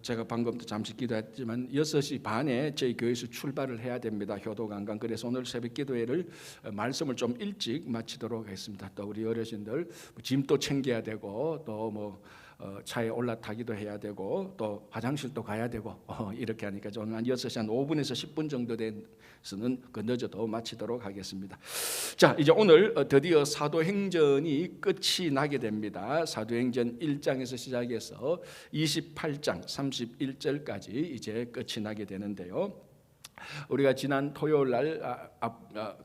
제가 방금도 잠시 기도했지만 6시 반에 저희 교회에서 출발을 해야 됩니다. 효도관광. 그래서 오늘 새벽 기도회를 말씀을 좀 일찍 마치도록 하겠습니다. 또 우리 어르신들 짐도 챙겨야 되고 또 차에 올라타기도 해야 되고 또 화장실도 가야 되고 이렇게 하니까 저는 한 6시 한 5분에서 10분 정도 돼서는 늦어도 마치도록 하겠습니다. 자, 이제 오늘 드디어 사도행전이 끝이 나게 됩니다. 사도행전 1장에서 시작해서 28장 31절까지 이제 끝이 나게 되는데요. 우리가 지난 토요일 날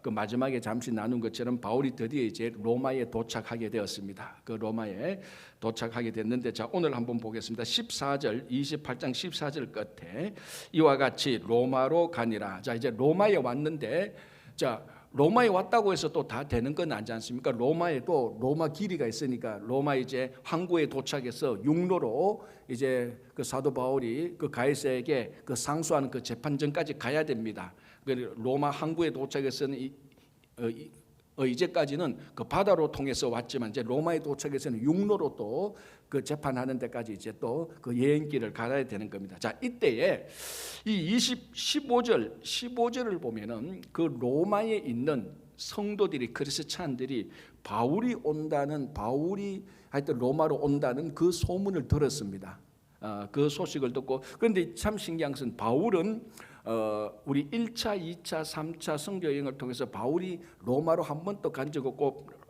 그 마지막에 잠시 나눈 것처럼 바울이 드디어 이제 로마에 도착하게 되었습니다. 그 로마에 도착하게 됐는데, 자, 오늘 한번 보겠습니다. 14절 28장 14절 끝에 이와 같이 로마로 가니라. 자, 이제 로마에 왔는데, 자, 로마에 왔다고 해서 또 다 되는 건 아니지 않습니까? 로마에도 로마 길이가 있으니까 로마 이제 항구에 도착해서 육로로 이제 그 사도 바울이 그 가이사에게 그 상소하는 그 재판정까지 가야 됩니다. 로마 항구에 도착해서는 이제까지는 그 바다로 통해서 왔지만 이제 로마에 도착해서는 육로로 또 그 재판하는 데까지 이제 또 그 여행길을 가야 되는 겁니다. 자, 이때에 이 15절을 보면은 그 로마에 있는 성도들이, 크리스찬들이 바울이 하여튼 로마로 온다는 그 소문을 들었습니다. 그 소식을 듣고, 그런데 참 신기한 것은 바울은 우리 1차, 2차, 3차 선교 여행을 통해서 바울이 로마로 한 번도 간 적 없고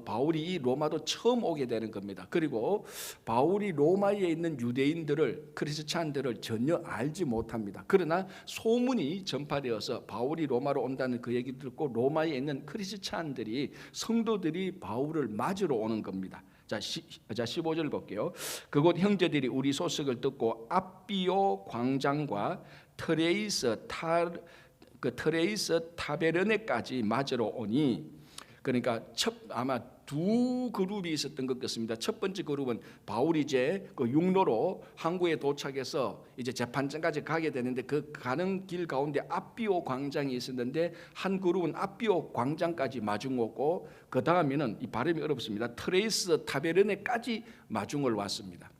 바울이 이 로마도 처음 오게 되는 겁니다. 그리고 바울이 로마에 있는 유대인들을, 크리스찬들을 전혀 알지 못합니다. 그러나 소문이 전파되어서 바울이 로마로 온다는 그 얘기 듣고 로마에 있는 크리스찬들이, 성도들이 바울을 맞으러 오는 겁니다. 자, 15절 볼게요. 그곳 형제들이 우리 소식을 듣고 앞비오 광장과 트레이스 타베르네까지 맞으러 오니, 그러니까 아마 두 그룹이 있었던 것 같습니다. 첫 번째 그룹은 바울이 이제 그 육로로 항구에 도착해서 이제 재판장까지 가게 되는데, 그 가는 길 가운데 앞비오 광장이 있었는데 한 그룹은 앞비오 광장까지 마중 오고, 그 다음에는 이 발음이 어렵습니다. 트레이스 타베르네까지 마중을 왔습니다.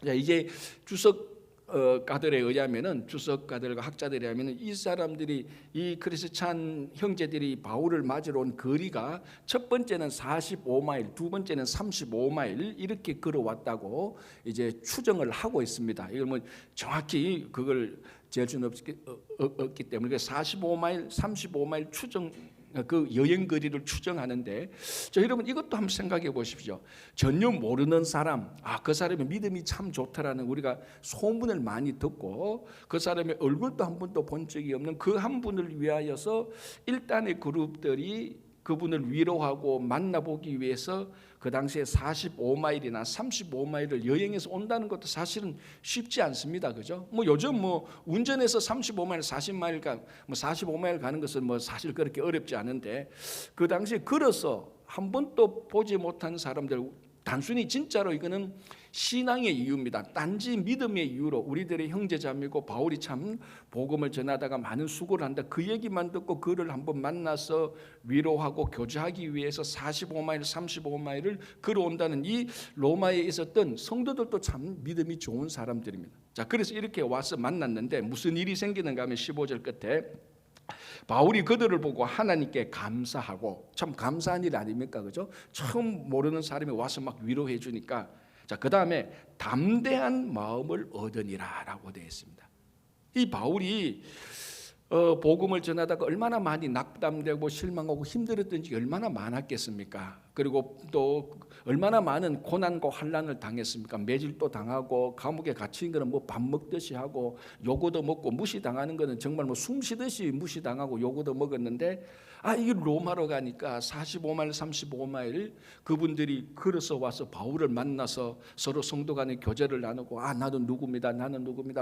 자, 이제 주석가들에 의하면은, 주석가들과 학자들에 의하면은 이 사람들이, 이 크리스찬 형제들이 바울을 맞으러 온 거리가 첫 번째는 45마일, 두 번째는 35마일 이렇게 걸어왔다고 이제 추정을 하고 있습니다. 이걸 뭐 정확히 그걸 잴 수는 없기 때문에 45마일, 35마일 추정, 그 여행 거리를 추정하는데, 자, 여러분 이것도 한번 생각해 보십시오. 전혀 모르는 사람, 그 사람의 믿음이 참 좋다라는 우리가 소문을 많이 듣고 그 사람의 얼굴도 한 번도 본 적이 없는 그 한 분을 위하여서 일단의 그룹들이 그분을 위로하고 만나보기 위해서 그 당시에 45마일이나 35마일을 여행해서 온다는 것도 사실은 쉽지 않습니다. 그죠? 뭐 요즘 운전해서 35마일, 45마일 가는 것은 사실 그렇게 어렵지 않은데, 그 당시에 걸어서 한 번도 보지 못한 사람들, 단순히 진짜로 이거는 신앙의 이유입니다. 단지 믿음의 이유로 우리들의 형제자매고 바울이 참 복음을 전하다가 많은 수고를 한다, 그 얘기만 듣고 그를 한번 만나서 위로하고 교제하기 위해서 45마일, 35마일을 걸어온다는 이 로마에 있었던 성도들도 참 믿음이 좋은 사람들입니다. 자, 그래서 이렇게 와서 만났는데 무슨 일이 생기는가 하면 15절 끝에 바울이 그들을 보고 하나님께 감사하고, 참 감사한 일 아닙니까? 그죠? 처음 모르는 사람이 와서 막 위로해 주니까, 자, 그 다음에 담대한 마음을 얻으니라 라고 되어 있습니다. 이 바울이 복음을 전하다가 얼마나 많이 낙담되고 실망하고 힘들었던 적이 얼마나 많았겠습니까? 그리고 또 얼마나 많은 고난과 환난을 당했습니까? 매질도 당하고 감옥에 갇힌 거는 밥 먹듯이 하고 요거도 먹고, 무시당하는 거는 정말 숨쉬듯이 무시당하고 요거도 먹었는데, 이게 로마로 가니까 45마일, 35마일 그분들이 걸어서 와서 바울을 만나서 서로 성도 간의 교제를 나누고, 나는 누구입니다.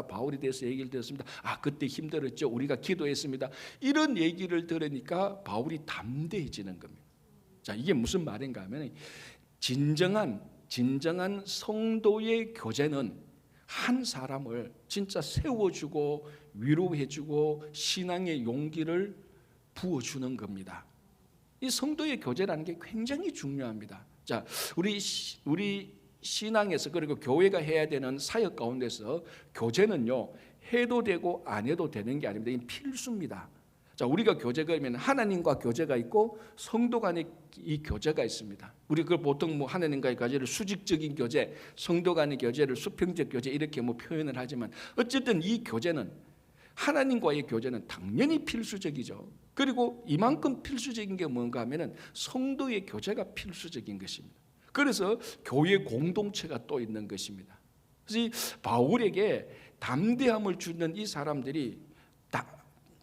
바울에 대해서 얘기를 들었습니다. 그때 힘들었죠. 우리가 기도했습니다. 이런 얘기를 들으니까 바울이 담대해지는 겁니다. 자, 이게 무슨 말인가 하면, 진정한 성도의 교제는 한 사람을 진짜 세워주고 위로해주고 신앙의 용기를 부어주는 겁니다. 이 성도의 교제라는 게 굉장히 중요합니다. 자, 우리 신앙에서 그리고 교회가 해야 되는 사역 가운데서 교제는요 해도 되고 안 해도 되는 게 아닙니다. 이 필수입니다. 자, 우리가 교제가 있으면 하나님과 교제가 있고 성도 간의 이 교제가 있습니다. 우리 그걸 보통 뭐 하나님과의 교제를 수직적인 교제, 성도 간의 교제를 수평적 교제 이렇게 뭐 표현을 하지만 어쨌든 이 교제는 하나님과의 교제는 당연히 필수적이죠. 그리고 이만큼 필수적인 게 뭔가 하면은 성도의 교제가 필수적인 것입니다. 그래서 교회 공동체가 또 있는 것입니다. 그래서 바울에게 담대함을 주는 이 사람들이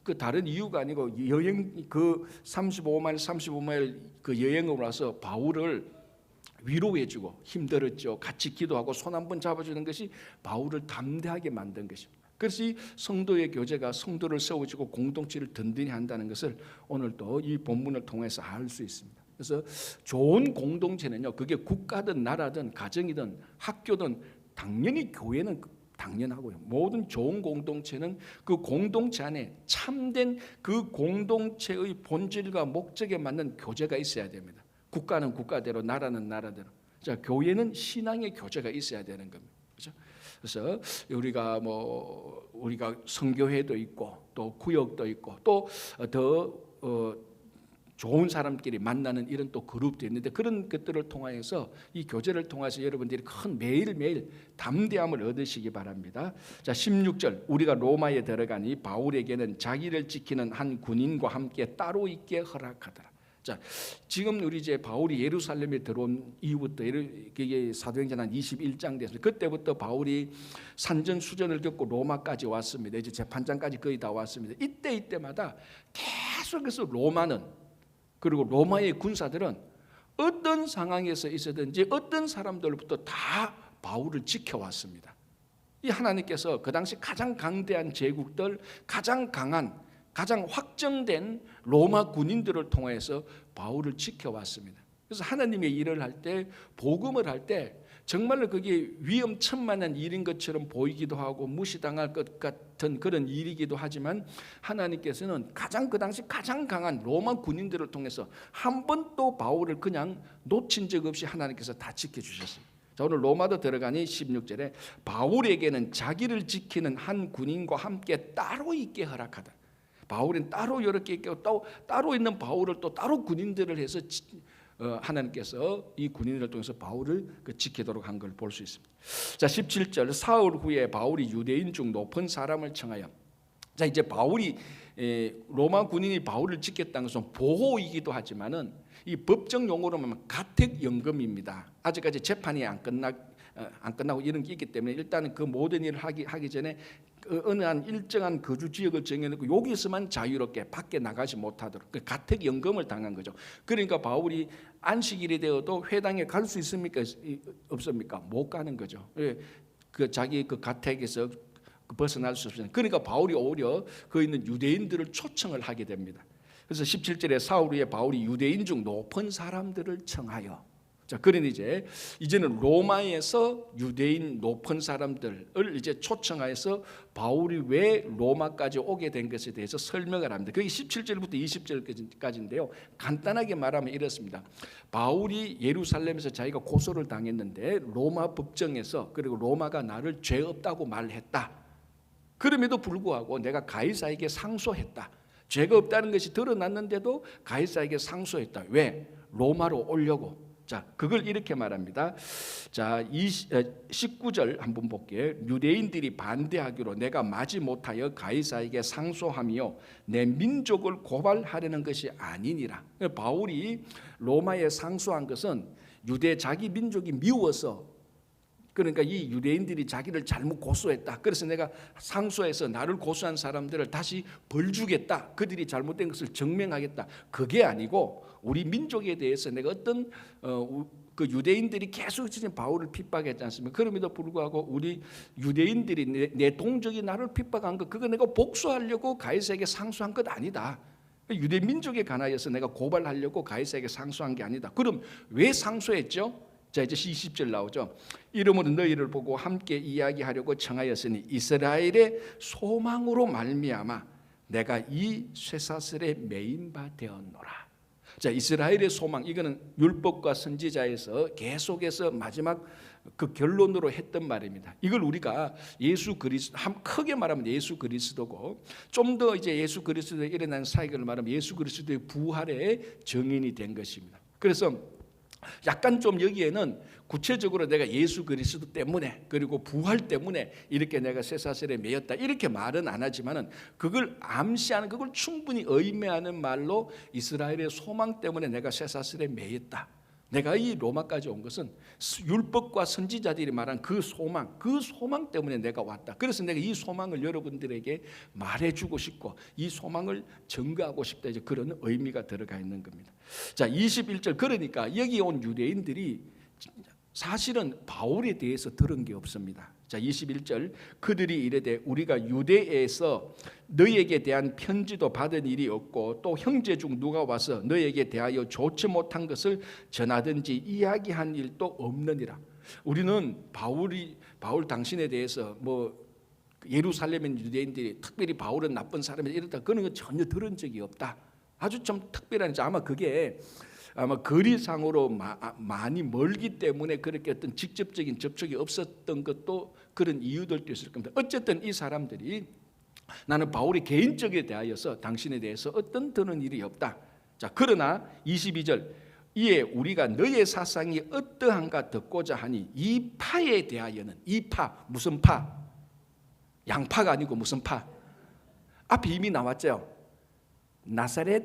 그 다른 이유가 아니고 여행 그 35마일 그 여행을 와서 바울을 위로해주고 힘들었죠. 같이 기도하고 손 한번 잡아주는 것이 바울을 담대하게 만든 것입니다. 그래서 이 성도의 교제가 성도를 세워주고 공동체를 든든히 한다는 것을 오늘도 이 본문을 통해서 알 수 있습니다. 그래서 좋은 공동체는요, 그게 국가든 나라든 가정이든 학교든 당연히 교회는 당연하고요. 모든 좋은 공동체는 그 공동체 안에 참된 그 공동체의 본질과 목적에 맞는 교제가 있어야 됩니다. 국가는 국가대로, 나라는 나라대로. 자, 교회는 신앙의 교제가 있어야 되는 겁니다. 그렇죠? 그래서 우리가 선교회도 있고 또 구역도 있고 또 더 좋은 사람끼리 만나는 이런 또 그룹도 있는데 그런 것들을 통하여서 이 교제를 통해서 여러분들이 매일매일 담대함을 얻으시기 바랍니다. 자, 16절 우리가 로마에 들어가니 바울에게는 자기를 지키는 한 군인과 함께 따로 있게 허락하더라. 자, 지금 우리 이제 바울이 예루살렘에 들어온 이후부터 이게 사도행전 한 21장 됐어요. 그때부터 바울이 산전수전을 겪고 로마까지 왔습니다. 이제 재판장까지 거의 다 왔습니다. 이때마다 계속해서 로마는 그리고 로마의 군사들은 어떤 상황에서 있었든지 어떤 사람들로부터 다 바울을 지켜왔습니다. 이 하나님께서 그 당시 가장 강대한 제국들, 가장 강한, 가장 확정된 로마 군인들을 통해서 바울을 지켜왔습니다. 그래서 하나님의 일을 할 때, 복음을 할 때 정말로 그게 위험천만한 일인 것처럼 보이기도 하고 무시당할 것 같은 그런 일이기도 하지만 하나님께서는 그 당시 가장 강한 로마 군인들을 통해서 한 번도 바울을 그냥 놓친 적 없이 하나님께서 다 지켜주셨습니다. 자, 오늘 로마도 들어가니 16절에 바울에게는 자기를 지키는 한 군인과 함께 따로 있게 허락하다. 바울은 따로 이렇게 있고 또 따로 있는 바울을 또 따로 군인들을 해서 하나님께서 이 군인들을 통해서 바울을 지키도록 한 걸 볼 수 있습니다. 자, 17절 사흘 후에 바울이 유대인 중 높은 사람을 청하여. 자, 이제 바울이 로마 군인이 바울을 지켰다는 것은 보호이기도 하지만은 이 법정 용어로 하면 가택연금입니다. 아직까지 재판이 안 끝나고 이런 게 있기 때문에 일단은 그 모든 일을 하기 전에 어느 한 일정한 거주 지역을 정해놓고 여기서만 자유롭게 밖에 나가지 못하도록 가택연금을 당한 거죠. 그러니까 바울이 안식일이 되어도 회당에 갈 수 있습니까? 없습니까? 못 가는 거죠. 그 자기 그 가택에서 벗어날 수 없어요. 그러니까 바울이 오히려 그 있는 유대인들을 초청을 하게 됩니다. 그래서 17절에 사흘 후에 바울이 유대인 중 높은 사람들을 청하여. 자, 그러니 이제는 로마에서 유대인 높은 사람들을 이제 초청하여서 바울이 왜 로마까지 오게 된 것에 대해서 설명을 합니다. 그게 17절부터 20절까지인데요. 간단하게 말하면 이렇습니다. 바울이 예루살렘에서 자기가 고소를 당했는데 로마 법정에서 그리고 로마가 나를 죄 없다고 말했다. 그럼에도 불구하고 내가 가이사에게 상소했다. 죄가 없다는 것이 드러났는데도 가이사에게 상소했다. 왜? 로마로 오려고. 자, 그걸 이렇게 말합니다. 자, 19절 한번 볼게요. 유대인들이 반대하기로 내가 마지 못하여 가이사에게 상소하며 내 민족을 고발하려는 것이 아니니라. 바울이 로마에 상소한 것은 자기 민족이 미워서, 그러니까 이 유대인들이 자기를 잘못 고소했다. 그래서 내가 상소해서 나를 고소한 사람들을 다시 벌 주겠다. 그들이 잘못된 것을 증명하겠다. 그게 아니고 우리 민족에 대해서 내가 어떤 그 유대인들이 계속 지금 바울을 핍박했지 않습니까? 그럼에도 불구하고 우리 유대인들이 내 동족이 나를 핍박한 것, 그거 내가 복수하려고 가이사에게 상소한 것 아니다. 유대 민족에 관하여서 내가 고발하려고 가이사에게 상소한 게 아니다. 그럼 왜 상소했죠? 자, 이제 20절 나오죠. 이름으로 너희를 보고 함께 이야기하려고 청하였으니 이스라엘의 소망으로 말미암아 내가 이 쇠사슬에 매인 바 되었노라. 자, 이스라엘의 소망, 이거는 율법과 선지자에서 계속해서 마지막 그 결론으로 했던 말입니다. 이걸 우리가 예수 그리스도, 크게 말하면 예수 그리스도고, 좀 더 이제 예수 그리스도에 일어난 사역을 말하면 예수 그리스도의 부활의 증인이 된 것입니다. 그래서 약간 좀 여기에는 구체적으로 내가 예수 그리스도 때문에 그리고 부활 때문에 이렇게 내가 쇠사슬에 매였다 이렇게 말은 안 하지만은 그걸 암시하는, 그걸 충분히 의미하는 말로 이스라엘의 소망 때문에 내가 쇠사슬에 매였다. 내가 이 로마까지 온 것은 율법과 선지자들이 말한 그 소망 때문에 내가 왔다. 그래서 내가 이 소망을 여러분들에게 말해주고 싶고 이 소망을 증거하고 싶다. 이제 그런 의미가 들어가 있는 겁니다. 자, 21절, 그러니까 여기 온 유대인들이 사실은 바울에 대해서 들은 게 없습니다. 자, 21절, 그들이 이르되 우리가 유대에서 너희에게 대한 편지도 받은 일이 없고 또 형제 중 누가 와서 너희에게 대하여 좋지 못한 것을 전하든지 이야기한 일도 없느니라. 우리는 바울 당신에 대해서 뭐 예루살렘의 유대인들이 특별히 바울은 나쁜 사람이다 이렇다 그런 거 전혀 들은 적이 없다. 아주 좀 특별한, 아마 그게 아마 거리상으로 많이 멀기 때문에 그렇게 어떤 직접적인 접촉이 없었던 것도 그런 이유들도 있을 겁니다. 어쨌든 이 사람들이 나는 바울이 개인적에 대하여서 당신에 대해서 어떤 드는 일이 없다. 자, 그러나 22절, 이에 우리가 너의 사상이 어떠한가 듣고자 하니 이 파에 대하여는, 이 파, 무슨 파? 양파가 아니고 무슨 파? 앞에 이미 나왔죠. 나사렛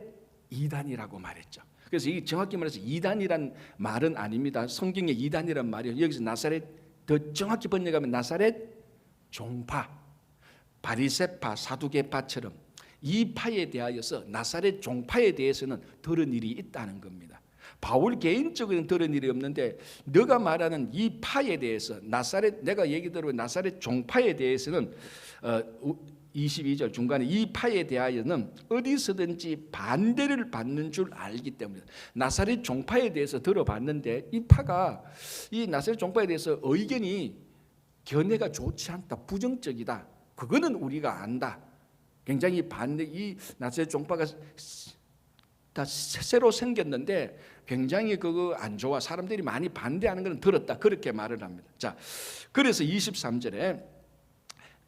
이단이라고 말했죠. 그래서 이 정확히 말해서 이단이란 말은 아닙니다. 성경에 이단이란 말이에요. 여기서 나사렛, 더 정확히 번역하면 나사렛 종파, 바리새파, 사두개파처럼 이 파에 대하여서, 나사렛 종파에 대해서는 들은 일이 있다는 겁니다. 바울 개인적으로는 들은 일이 없는데 너가 말하는 이 파에 대해서, 나사렛, 내가 얘기 들어본 나사렛 종파에 대해서는 22절 중간에 이 파에 대하여는 어디서든지 반대를 받는 줄 알기 때문에, 나사렛 종파에 대해서 들어봤는데 이 파가, 이 나사렛 종파에 대해서 의견이 견해가 좋지 않다, 부정적이다, 그거는 우리가 안다. 굉장히 반대, 이 나사렛 종파가 다 새로 생겼는데 굉장히 그거 안 좋아, 사람들이 많이 반대하는 건 들었다, 그렇게 말을 합니다. 자, 그래서 23절에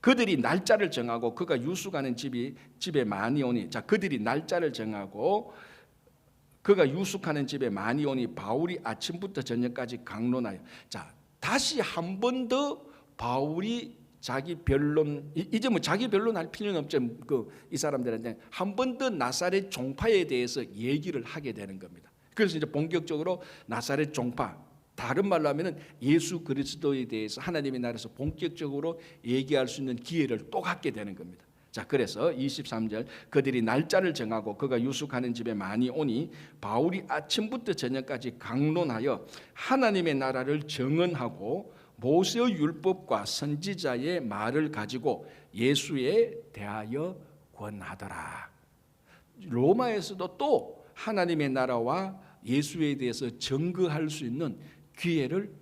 그들이 날짜를 정하고 그가 유숙하는 집에 많이 오니, 자, 그들이 날짜를 정하고 그가 유숙하는 집에 많이 오니 바울이 아침부터 저녁까지 강론하여. 자, 다시 한 번 더 바울이 자기 변론, 이제 뭐 자기 변론할 필요는 없죠. 이 사람들한테 한 번 더 나사렛 종파에 대해서 얘기를 하게 되는 겁니다. 그래서 이제 본격적으로 나사렛 종파, 다른 말로 하면은 예수 그리스도에 대해서 하나님의 나라에서 본격적으로 얘기할 수 있는 기회를 또 갖게 되는 겁니다. 자, 그래서 23절, 그들이 날짜를 정하고 그가 유숙하는 집에 많이 오니 바울이 아침부터 저녁까지 강론하여 하나님의 나라를 정언하고 모세의 율법과 선지자의 말을 가지고 예수에 대하여 권하더라. 로마에서도 또 하나님의 나라와 예수에 대해서 증거할 수 있는 기회를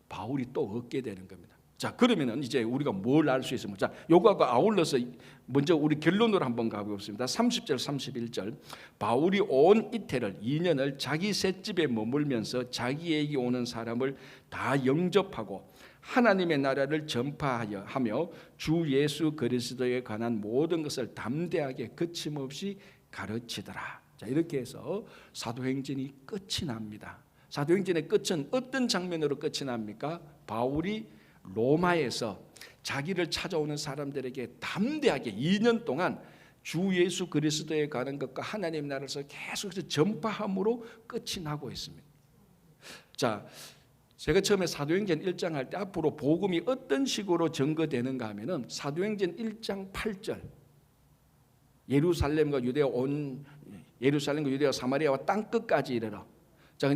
바울이 또 얻게 되는 겁니다. 자, 그러면은 이제 우리가 뭘 알 수 있습니까? 자, 요거하고 아울러서 먼저 우리 결론으로 한번 가보겠습니다. 30절 31절, 바울이 온 이태를 2년을 자기 셋집에 머물면서 자기에게 오는 사람을 다 영접하고 하나님의 나라를 전파하여 하며 주 예수 그리스도에 관한 모든 것을 담대하게 거침없이 가르치더라. 자, 이렇게 해서 사도행전이 끝이 납니다. 사도행전의 끝은 어떤 장면으로 끝이 납니까? 바울이 로마에서 자기를 찾아오는 사람들에게 담대하게 2년 동안 주 예수 그리스도에 관한 것과 하나님 나라에서 계속해서 전파함으로 끝이 나고 있습니다. 자, 제가 처음에 사도행전 1장 할 때 앞으로 복음이 어떤 식으로 전거되는가 하면은 사도행전 1장 8절, 예루살렘과 유대와 사마리아와 땅 끝까지 이르러. 자,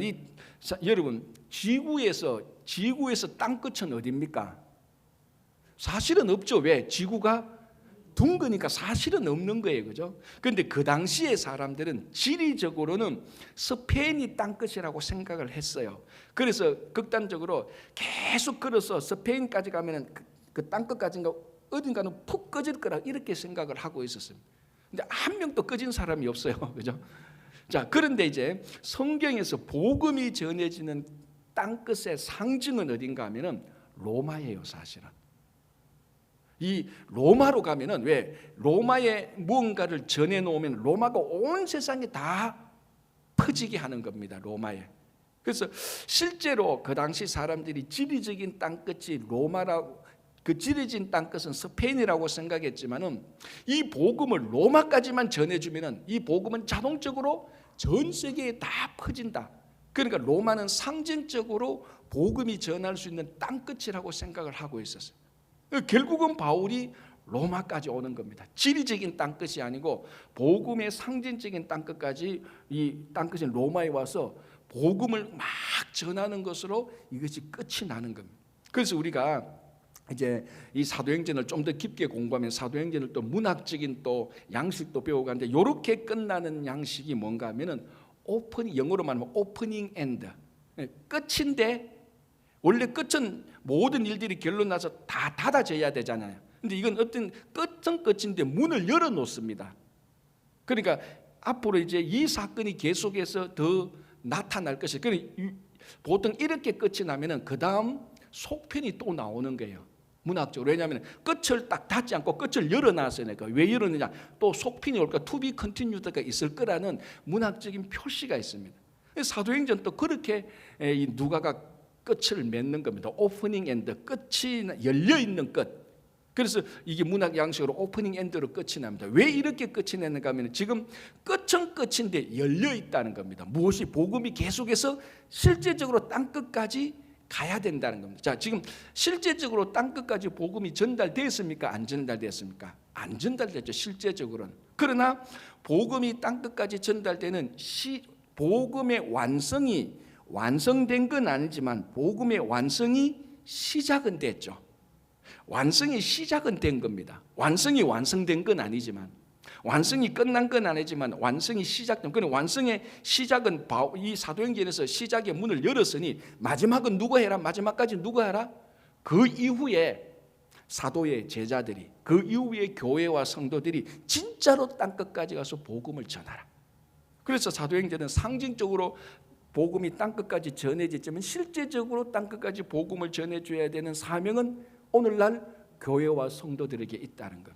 여러분, 지구에서 땅 끝은 어디입니까? 사실은 없죠. 왜? 지구가 둥그니까 사실은 없는 거예요, 그죠? 그런데 그 당시의 사람들은 지리적으로는 스페인이 땅 끝이라고 생각을 했어요. 그래서 극단적으로 계속 걸어서 스페인까지 가면은 그 땅 끝까지인가 어딘가는 푹 꺼질 거라 이렇게 생각을 하고 있었습니다. 근데 한 명도 꺼진 사람이 없어요, 그죠? 자, 그런데 이제 성경에서 복음이 전해지는 땅끝의 상징은 어딘가 하면은 로마예요, 사실은. 이 로마로 가면은 왜 로마에 무언가를 전해 놓으면 로마가 온 세상에 다 퍼지게 하는 겁니다, 로마에. 그래서 실제로 그 당시 사람들이 지리적인 땅끝이 로마라고, 그 지리진 땅끝은 스페인이라고 생각했지만은 이 복음을 로마까지만 전해주면은 이 복음은 자동적으로 전 세계에 다 퍼진다. 그러니까 로마는 상징적으로 복음이 전할 수 있는 땅끝이라고 생각을 하고 있었어요. 결국은 바울이 로마까지 오는 겁니다. 지리적인 땅끝이 아니고 복음의 상징적인 땅끝까지, 이 땅끝인 로마에 와서 복음을 막 전하는 것으로 이것이 끝이 나는 겁니다. 그래서 우리가 이제 이 사도행전을 좀 더 깊게 공부하면 사도행전을 또 문학적인 또 양식도 배워가는데, 이렇게 끝나는 양식이 뭔가 하면은 오프닝, 영어로 말하면 오프닝 엔드, 끝인데 원래 끝은 모든 일들이 결론 나서 다 닫아져야 되잖아요. 근데 이건 어떤 끝은 끝인데 문을 열어 놓습니다. 그러니까 앞으로 이제 이 사건이 계속해서 더 나타날 것이에요. 그러니까 보통 이렇게 끝이 나면은 그 다음 속편이 또 나오는 거예요, 문학적으로. 왜냐하면 끝을 딱 닫지 않고 끝을 열어놨으니까. 왜 열었느냐? 또 속편이 올까, to be continued가 있을 거라는 문학적인 표시가 있습니다. 사도행전 또 그렇게 이 누가가 끝을 맺는 겁니다. 오프닝 엔드, 끝이 열려 있는 끝. 그래서 이게 문학 양식으로 오프닝 엔드로 끝이 납니다. 왜 이렇게 끝이 내는가 하면 지금 끝은 끝인데 열려 있다는 겁니다. 무엇이? 복음이 계속해서 실제적으로 땅끝까지 가야 된다는 겁니다. 자, 지금 실제적으로 땅끝까지 복음이 전달됐습니까? 안 전달됐습니까? 안 전달됐죠, 실제적으로는. 그러나 복음이 땅끝까지 전달되는 복음의 완성이 완성된 건 아니지만 복음의 완성이 시작은 됐죠. 완성이 시작은 된 겁니다. 완성이 완성된 건 아니지만, 완성이 끝난 건 아니지만 완성이 시작된. 그런 완성의 시작은 이 사도행전에서 시작의 문을 열었으니 마지막은 누가 해라? 마지막까지 누가 해라? 그 이후에 사도의 제자들이, 그 이후에 교회와 성도들이 진짜로 땅끝까지 가서 복음을 전하라. 그래서 사도행전은 상징적으로 복음이 땅끝까지 전해졌지만 실제적으로 땅끝까지 복음을 전해줘야 되는 사명은 오늘날 교회와 성도들에게 있다는 것.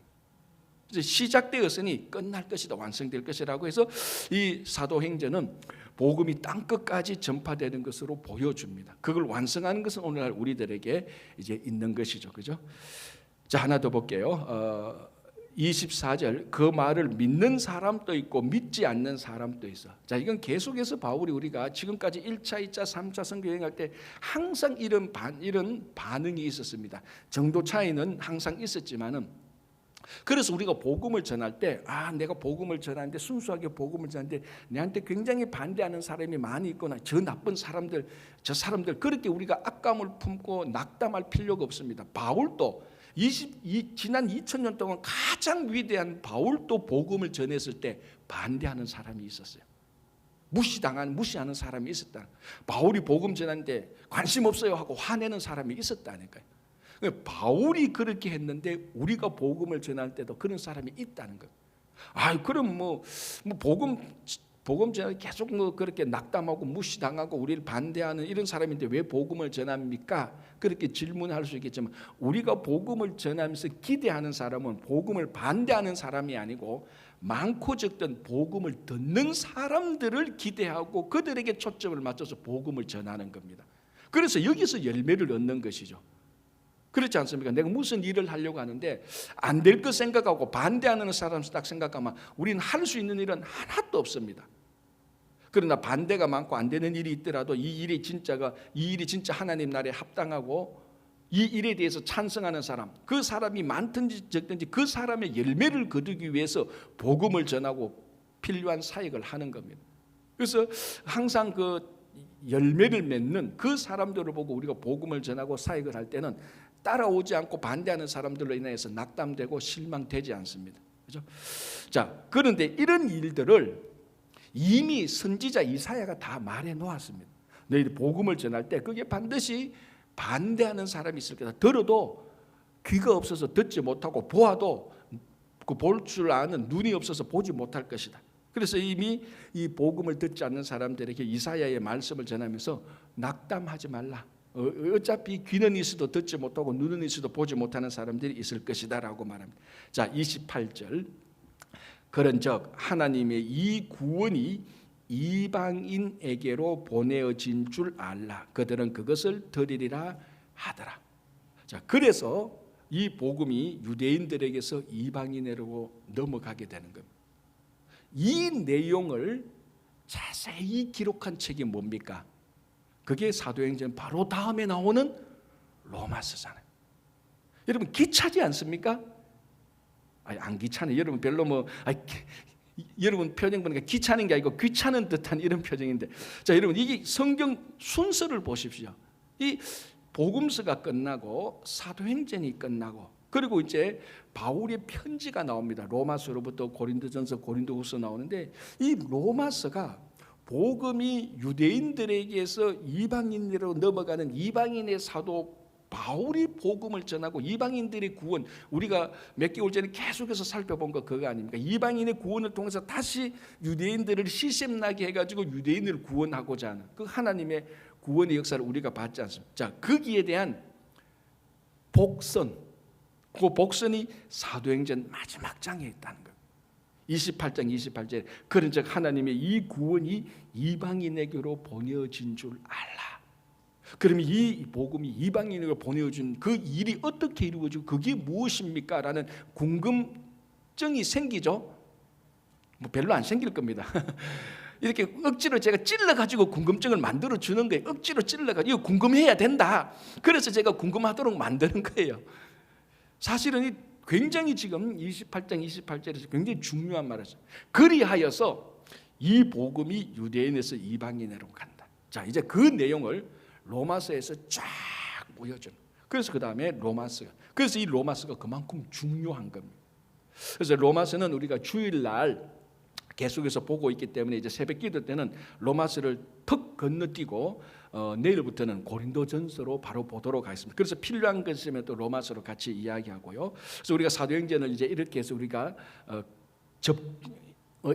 시작되었으니 끝날 것이다, 완성될 것이라고 해서 이 사도행전은 복음이 땅끝까지 전파되는 것으로 보여줍니다. 그걸 완성하는 것은 오늘날 우리들에게 이제 있는 것이죠, 그죠? 자, 하나 더 볼게요. 24절, 그 말을 믿는 사람도 있고 믿지 않는 사람도 있어. 자, 이건 계속해서 바울이 우리가 지금까지 1차, 2차, 3차 선교 여행할 때 항상 이런 반응이 있었습니다. 정도 차이는 항상 있었지만은, 그래서 우리가 복음을 전할 때, 내가 복음을 전하는데, 순수하게 복음을 전하는데 내한테 굉장히 반대하는 사람이 많이 있거나 저 나쁜 사람들, 저 사람들, 그렇게 우리가 악감을 품고 낙담할 필요가 없습니다. 바울도 지난 2000년 동안 가장 위대한 바울도 복음을 전했을 때 반대하는 사람이 있었어요. 무시하는 사람이 있었다. 바울이 복음 전하는데 관심 없어요 하고 화내는 사람이 있었다니까요. 바울이 그렇게 했는데 우리가 복음을 전할 때도 그런 사람이 있다는 거예요. 그럼 복음 전할 계속 그렇게 낙담하고 무시당하고 우리를 반대하는 이런 사람인데 왜 복음을 전합니까? 그렇게 질문할 수 있겠지만, 우리가 복음을 전하면서 기대하는 사람은 복음을 반대하는 사람이 아니고 많고 적든 복음을 듣는 사람들을 기대하고 그들에게 초점을 맞춰서 복음을 전하는 겁니다. 그래서 여기서 열매를 얻는 것이죠. 그렇지 않습니까? 내가 무슨 일을 하려고 하는데 안 될 것 생각하고 반대하는 사람 딱 생각하면 우리는 할 수 있는 일은 하나도 없습니다. 그러나 반대가 많고 안 되는 일이 있더라도 이 일이 진짜 하나님 나라에 합당하고 이 일에 대해서 찬성하는 사람, 그 사람이 많든지 적든지 그 사람의 열매를 거두기 위해서 복음을 전하고 필요한 사역을 하는 겁니다. 그래서 항상 그 열매를 맺는 그 사람들을 보고 우리가 복음을 전하고 사역을 할 때는 따라오지 않고 반대하는 사람들로 인해서 낙담되고 실망되지 않습니다. 그렇죠? 자, 그런데 이런 일들을 이미 선지자 이사야가 다 말해 놓았습니다. 너희들 복음을 전할 때 그게 반드시 반대하는 사람이 있을 거다. 들어도 귀가 없어서 듣지 못하고 보아도 그 볼 줄 아는 눈이 없어서 보지 못할 것이다. 그래서 이미 이 복음을 듣지 않는 사람들에게 이사야의 말씀을 전하면서 낙담하지 말라. 어차피 귀는 있어도 듣지 못하고 눈은 있어도 보지 못하는 사람들이 있을 것이다 라고 말합니다. 자, 28절. 그런즉 하나님의 이 구원이 이방인에게로 보내어진 줄 알라. 그들은 그것을 들으리라 하더라. 자, 그래서 이 복음이 유대인들에게서 이방인으로 넘어가게 되는 겁니다. 이 내용을 자세히 기록한 책이 뭡니까? 그게 사도행전 바로 다음에 나오는 로마서잖아요. 여러분 귀찮지 않습니까? 아니, 안 귀찮아요. 여러분 별로 여러분 표정 보니까 귀찮은 게 아니고 귀찮은 듯한 이런 표정인데, 자, 여러분 이게 성경 순서를 보십시오. 이 복음서가 끝나고 사도행전이 끝나고 그리고 이제 바울의 편지가 나옵니다. 로마서로부터 고린도전서, 고린도후서 나오는데 이 로마서가 복음이 유대인들에게서 이방인으로 넘어가는 이방인의 사도 바울이 복음을 전하고 이방인들의 구원, 우리가 몇 개월 전에 계속해서 살펴본 거 그거 아닙니까? 이방인의 구원을 통해서 다시 유대인들을 시샘나게 해가지고 유대인을 구원하고자 하는 그 하나님의 구원의 역사를 우리가 봤지 않습니까? 자, 거기에 대한 복선, 그 복선이 사도행전 마지막 장에 있다는 거예요. 28장 28절에 그런즉 하나님의 이 구원이 이방인에게로 보내어진 줄 알라. 그러면 이 복음이 이방인에게로 보내어진 그 일이 어떻게 이루어지고 그게 무엇입니까? 라는 궁금증이 생기죠. 뭐 별로 안 생길 겁니다. 이렇게 억지로 제가 찔러가지고 궁금증을 만들어 주는 거예요. 억지로 찔러가지고 이거 궁금해야 된다. 그래서 제가 궁금하도록 만드는 거예요. 사실은 이 굉장히 지금 28장 28절에서 굉장히 중요한 말이죠. 그리하여서 이 복음이 유대인에서 이방인으로 간다. 자, 이제 그 내용을 로마서에서 쫙 보여줘요. 그래서 그 다음에 로마서. 그래서 이 로마서가 그만큼 중요한 겁니다. 그래서 로마서는 우리가 주일날 계속해서 보고 있기 때문에 이제 새벽기도 때는 로마서를 턱 건너뛰고 내일부터는 고린도전서로 바로 보도록 하겠습니다. 그래서 필요한 것이면 또 로마서로 같이 이야기하고요. 그래서 우리가 사도행전을 이제 이렇게 해서 우리가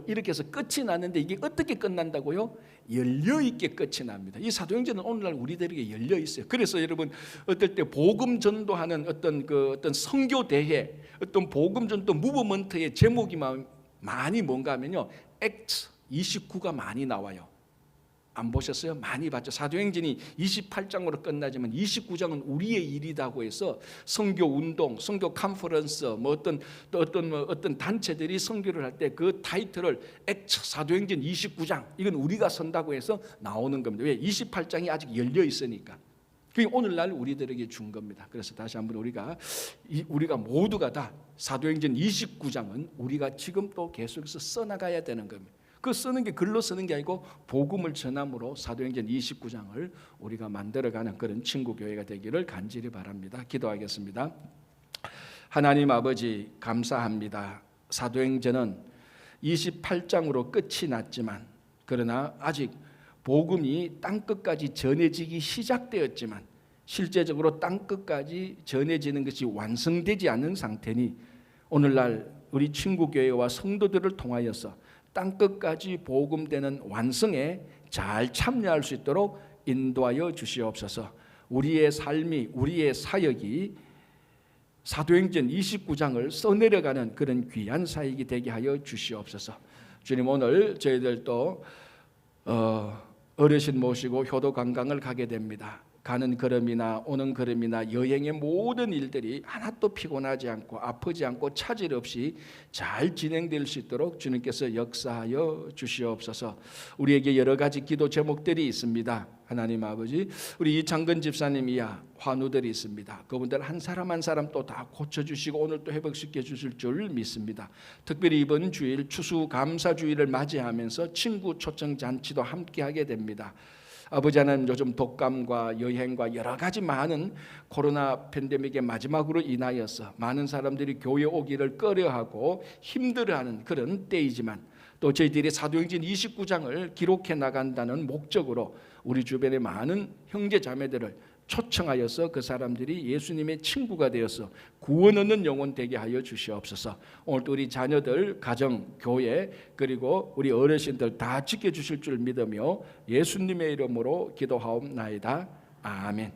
이렇게 해서 끝이 났는데 이게 어떻게 끝난다고요? 열려 있게 끝이 납니다. 이 사도행전은 오늘날 우리들에게 열려 있어요. 그래서 여러분 어떨 때 복음 전도하는 어떤 선교 대회, 어떤 복음 전도 무브먼트의 제목이 많이 뭔가 하면요, 액트 29가 많이 나와요. 안 보셨어요? 많이 봤죠. 사도행전이 28장으로 끝나지만 29장은 우리의 일이라고 해서 선교 운동, 선교 컨퍼런스, 어떤 단체들이 선교를 할 때 그 타이틀을 액트 사도행전 29장 이건 우리가 선다고 해서 나오는 겁니다. 왜? 28장이 아직 열려 있으니까. 그게 오늘날 우리들에게 준 겁니다. 그래서 다시 한번 우리가 모두가 다 사도행전 29장은 우리가 지금 또 계속해서 써나가야 되는 겁니다. 그 쓰는 게 글로 쓰는 게 아니고 복음을 전함으로 사도행전 29장을 우리가 만들어가는 그런 친구 교회가 되기를 간절히 바랍니다. 기도하겠습니다. 하나님 아버지 감사합니다. 사도행전은 28장으로 끝이 났지만 그러나 아직 복음이 땅끝까지 전해지기 시작되었지만 실제적으로 땅끝까지 전해지는 것이 완성되지 않은 상태니 오늘날 우리 친구교회와 성도들을 통하여서 땅끝까지 복음되는 완성에 잘 참여할 수 있도록 인도하여 주시옵소서. 우리의 삶이, 우리의 사역이 사도행전 29장을 써내려가는 그런 귀한 사역이 되게 하여 주시옵소서. 주님, 오늘 저희들도 어르신 모시고 효도 관광을 가게 됩니다. 가는 걸음이나 오는 걸음이나 여행의 모든 일들이 하나도 피곤하지 않고 아프지 않고 차질 없이 잘 진행될 수 있도록 주님께서 역사하여 주시옵소서. 우리에게 여러 가지 기도 제목들이 있습니다. 하나님 아버지, 우리 이창근 집사님이야 환우들이 있습니다. 그분들 한 사람 한 사람 또 다 고쳐주시고 오늘 또 회복시켜 주실 줄 믿습니다. 특별히 이번 주일 추수감사주일을 맞이하면서 친구 초청 잔치도 함께하게 됩니다. 아버지 하나님, 요즘 독감과 여행과 여러 가지 많은 코로나 팬데믹의 마지막으로 인하여서 많은 사람들이 교회 오기를 꺼려하고 힘들어하는 그런 때이지만 또 저희들이 사도행전 29장을 기록해 나간다는 목적으로 우리 주변의 많은 형제 자매들을 초청하여서 그 사람들이 예수님의 친구가 되어서 구원 얻는 영혼 되게 하여 주시옵소서. 오늘도 우리 자녀들, 가정, 교회 그리고 우리 어르신들 다 지켜주실 줄 믿으며 예수님의 이름으로 기도하옵나이다. 아멘.